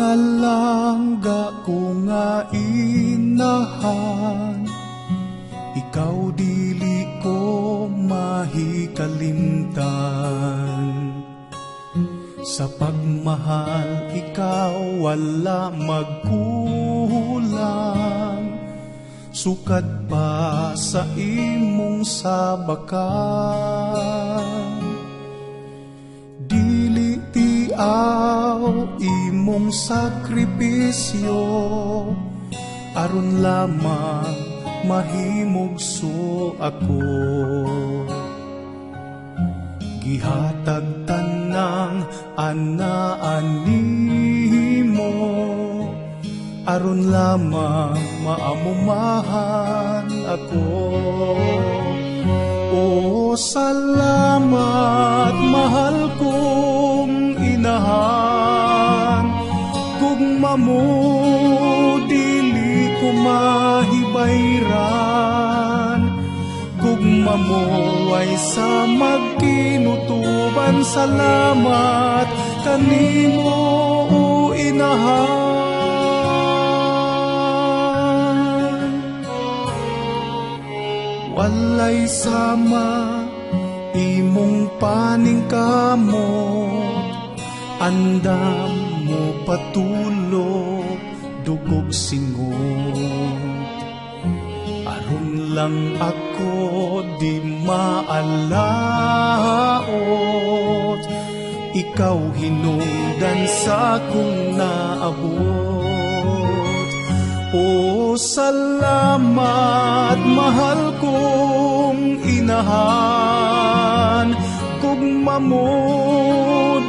Nalangga ko nga inahan, ikaw dili ko mahikalimtan. Sa pagmahal ikaw wala magkulang, sukad pa sa imong sabakan. Dili tiaw imong sakripisyo, aron lamang mahimugso ako. Gihatag tanang anaan mo, aron lamang maamumahan ako. O salamat mahal kong inahan, gugma mo dili ko mahibayran. Gugma mo ay sa magkinutuban, salamat kanimo o inahan. Walay sama imong paningkamot, andam mo patulog dugog singot. Aron lang ako di maalaot, ikaw hinungdan sa akong naabot. O salamat mahal kong inahan, gugma mo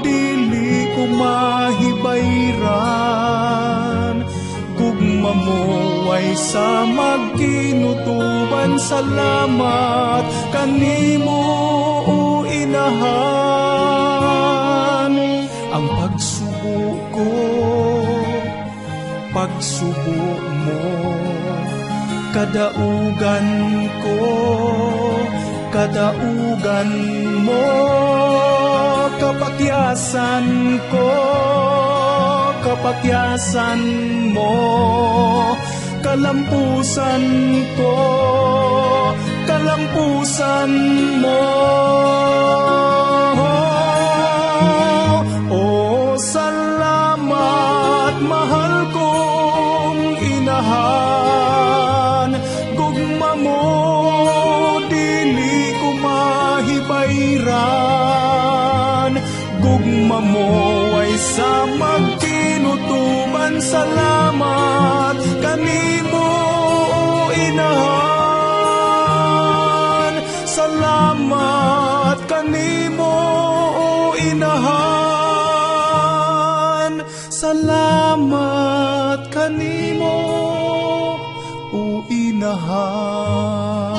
dili ko mahibayran. Gugma mo ay sa magkinutuban, salamat kanimo o inahan. Ang pagsubo ko, pagsubo mo, kadaugan ko, kadaugan mo, kapakyasan ko, kapakyasan mo, kalampusan ko, kalampusan mo. O salamat mahal kong inahan, gugma mo dili ko mahibayran. Gugma mo ay sa magkinutuban, salamat kanimo o inahan. Salamat kanimo o inahan. Salamat kanimo o inahan.